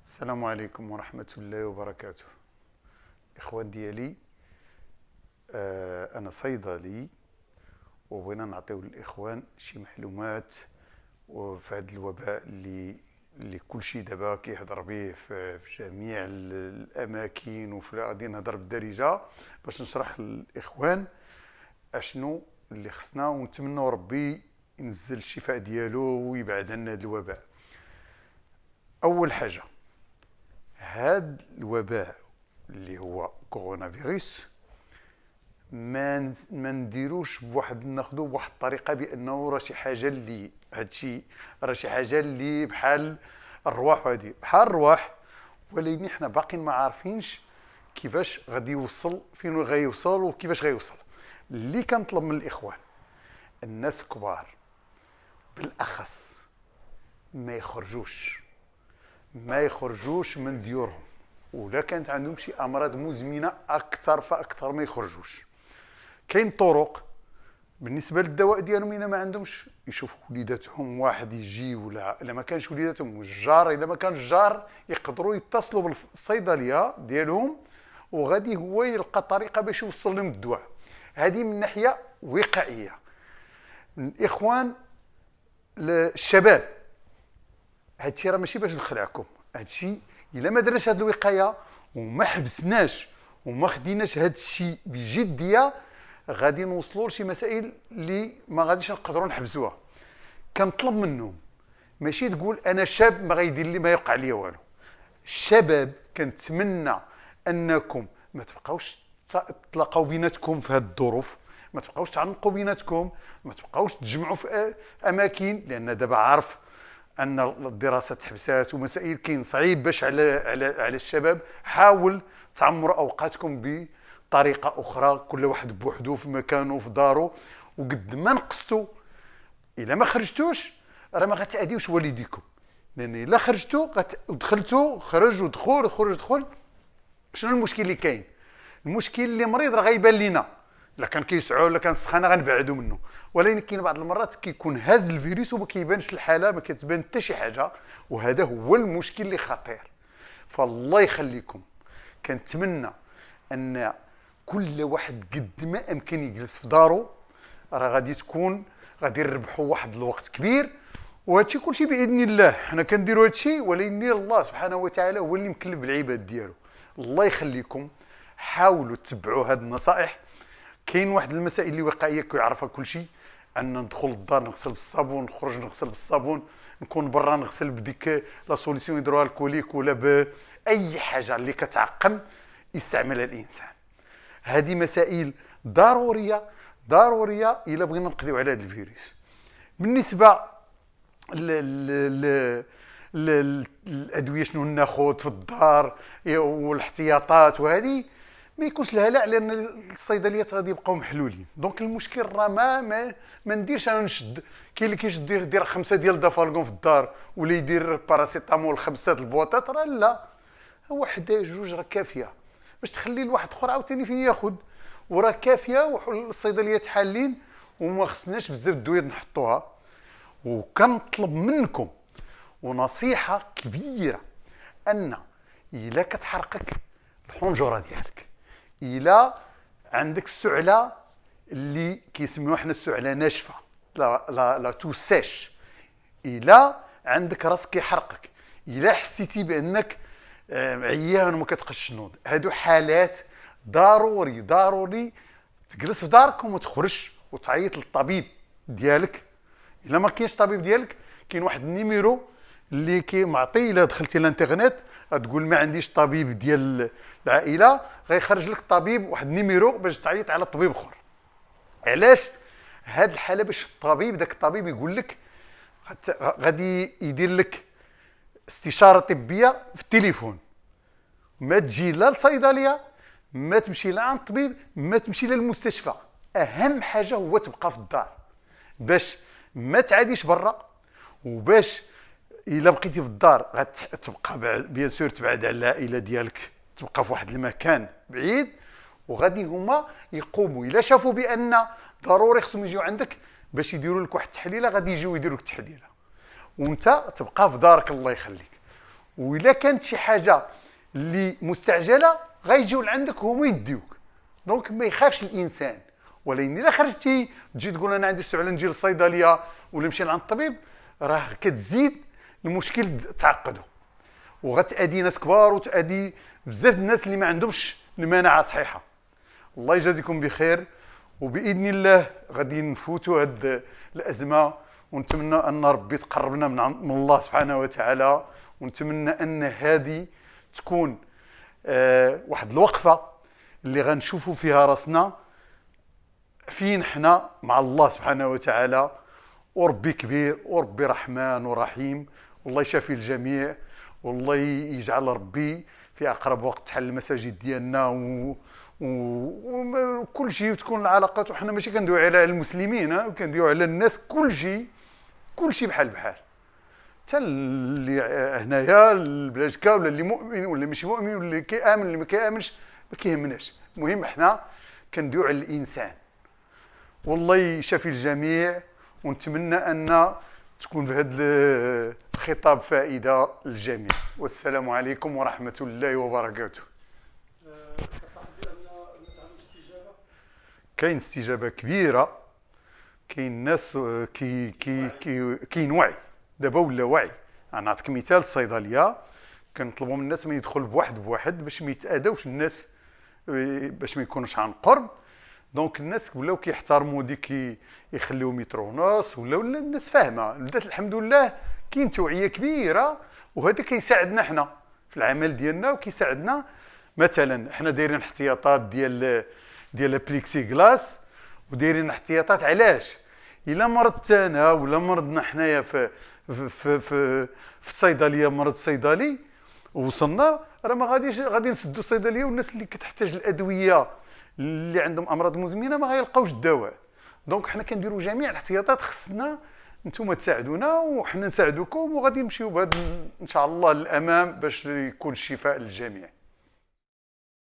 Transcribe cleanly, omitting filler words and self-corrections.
السلام عليكم ورحمة الله وبركاته. إخوان ديالي، أنا صيدلي وبغينا نعطيو للإخوان شي معلومات وفي هذا الوباء اللي كل شيء دابا كيهضر به في جميع الأماكن، وفي غادي نهضر بالدارجة باش نشرح للإخوان أشنو اللي خصنا، ونتمنوا ربي ينزل الشفاء ديالو ويبعد عنا هذا الوباء. أول حاجة، هاد الوباء اللي هو كورونا فيروس ما نديروش ناخذوه بواحد الطريقه بانه راه شي حاجه اللي هادشي راه شي حاجه اللي بحال الرواح، وهادي بحال الرواح، ولكن حنا باقيين ما عارفينش كيفاش غادي يوصل، فين غيوصل وكيفاش غيوصل. اللي كنطلب من الاخوان الناس الكبار بالاخص ما يخرجوش من ديورهم، ولا كانت عندهم شي امراض مزمنه اكثر فاكثر ما يخرجوش. كاين طرق بالنسبه للدواء ديالهم، الا ما عندهمش يشوفوا وليداتهم، واحد يجي، ولا الا ما كانش وليداتهم الجار، الا ما كان الجار يقدروا يتصلوا بالصيدليه ديالهم وغادي هو يلقى طريقه باش يوصل لهم الدواء. هذه من ناحيه وقائيه. الاخوان الشباب، هادشي راه ماشي باش نخلعكم، هادشي الا ما درناش هاد الوقايه وما حبسناش وما خديناش هادشي بجديه غادي نوصلوا لشي مسائل اللي ما غاديش نقدروا نحبسوها. كنطلب منهم ماشي تقول انا شاب ما غيدير لي ما يوقع لي والو. الشباب كنتمنى انكم ما تبقاوش تلاقاو بيناتكم في هاد الظروف، ما تبقاوش تعنقوا بيناتكم، ما تبقاوش تجمعوا في اماكن، لان دابا عارف ان الدراسه تحبسات ومسائل كاين صعيب باش على الشباب. حاول تعمروا اوقاتكم بطريقه اخرى، كل واحد بوحدو في مكانه في دارو، وقد ما نقصتوا الا ما خرجتوش راه ما غتأذيوش والديكم، لان الا خرجتوا دخلتوا خرج ودخل خرج دخل. شنو المشكل اللي كاين؟ المشكل اللي مريض راه غيبان لينا، الا كان كيسعو ولا كان سخانه غنبعدوا منه، ولكن كاين بعض المرات كيكون هاز الفيروس وما كيبانش الحاله، ما كتبان حتى شي حاجه، وهذا هو المشكل اللي خطير. فالله يخليكم كنتمنى ان كل واحد قد ما امكن يجلس في دارو، راه غادي نربحوا واحد الوقت كبير، وهادشي كلشي باذن الله. حنا كنديروا هادشي، ولكن الله سبحانه وتعالى هو اللي مكلف بالعباد ديالو. الله يخليكم حاولوا تتبعوا هاد النصائح. كاين واحد المسائل اللي وقائيه كيعرفها كل شيء، ان ندخل للدار نغسل بالصابون، نخرج نغسل بالصابون، نكون برا نغسل بديك لا سوليسيون هيدروالكوليك ولا باي حاجه اللي كتعقم يستعملها الانسان. هذه مسائل ضروريه الا بغينا نقضيو على هذا الفيروس. بالنسبه الادويه شنو ناخذ في الدار والاحتياطات، وهذه ما يكونش لها لا، لان الصيدليات غادي يبقاو محلولين. دونك المشكل راه ما نديرش انا نشد. كاين اللي كيشد يدير 5 ديال دافالكون في الدار، ولا يدير باراسيتامول 5 البواطات، راه لا، وحده جوج راه كافيه باش تخلي لواحد اخر عاوتاني فين ياخذ، وراه كافيه. والصيدليات حالين وما خصناش بزاف الدويات نحطوها. وكنطلب منكم ونصيحه كبيره، ان الا كتحرقك الحنجره ديالك، الا عندك السعله اللي كيسميوها حنا السعله ناشفه، لا تو سيش، الا عندك راسك كيحرقك، الا حسيتي بانك عيان وما كتقش النوض، هادو حالات ضروري تجلس في دارك وما تخرجش وتعيط للطبيب ديالك. الا ما كاينش طبيب ديالك، كاين واحد النيميرو اللي معطي، الا دخلتي الانترنت تقول ما عنديش طبيب ديال العائله، غيخرج لك طبيب واحد النيميرو باش تعيط على طبيب اخر. علاش هاد الحاله؟ باش داك الطبيب يقول لك غادي يدير لك استشاره طبيه في التليفون، ما تجي لا للصيدليه، ما تمشي لا عند الطبيب، ما تمشي للمستشفى. اهم حاجه هو تبقى في الدار باش ما تعاديش برا، وباش الا بقيتي في الدار غتبقى بيان سور تبعد على العائله ديالك، تبقى في واحد المكان بعيد، وغادي هما يقوموا الا شافوا بان ضروري خصهم يجيو عندك باش يديروا لك واحد التحليله، غادي يجيو يديروا لك التحليله، وانت تبقى في دارك. الله يخليك. وإلا كانت شي حاجه اللي مستعجله غيجيو لعندك هما يديوك. دونك ما يخافش الانسان. ولكن الا خرجتي تجي تقول انا عندي استعجال نجي للصيدليه ولا نمشي لعند الطبيب، راه كتزيد المشكل تعقده، وغتأدي ناس كبار وتأدي بزاف الناس اللي ما عندهمش المناعه صحيحه. الله يجازيكم بخير، وباذن الله غادي نفوتوا هاد الازمه، ونتمنى ان ربي تقربنا من الله سبحانه وتعالى، ونتمنى ان هذه تكون واحد الوقفه اللي غنشوفوا فيها راسنا فين حنا مع الله سبحانه وتعالى. وربي كبير وربي رحمن ورحيم، والله يشافي الجميع، والله يجعل ربي في اقرب وقت تحل المساجد ديالنا وكل شيء، وتكون العلاقات. وحنا ماشي كندويو على المسلمين، كندويو على الناس كل شيء بحال حتى اللي هنايا البلاشكا، ولا اللي مؤمن ولا ماشي مؤمن، ولا اللي كيامن اللي ما كيامنش، ما كيهمناش. المهم حنا كندويو على الانسان. والله يشافي الجميع، ونتمنى ان تكون في هذا الخطاب فائده للجميع. والسلام عليكم ورحمه الله وبركاته. كاين استجابه كبيره، كاين ناس كاين وعي دابا، ولا وعي. انا نعطيك مثال، الصيدليه كنطلبوا من الناس ما يدخل بواحد باش ما يتاداوش الناس، باش ما يكونوش عن قرب. دونك الناس ولاو كيحترموا ديك، يخليو متروناس، ولاو الناس فاهمه. بدات الحمد لله كاين توعيه كبيره، وهذا كيساعدنا حنا في العمل ديالنا، وكيساعدنا. مثلا حنا دايرين احتياطات ديال البليكسي كلاس، ودايرين احتياطات. علاش؟ الا مرضت انا ولا مرضنا حنايا في الصيدليه، مرض صيدلي ووصلنا، راه ما غادي نسدوا الصيدليه، والناس اللي كتحتاج الادويه اللي عندهم امراض مزمنه ما غيلقاوش الدواء. دونك حنا كنديروا جميع الاحتياطات. خصنا نتوما تساعدونا وحنا نساعدوكم، وغادي نمشيو بهذا ان شاء الله للامام باش يكون الشفاء للجميع.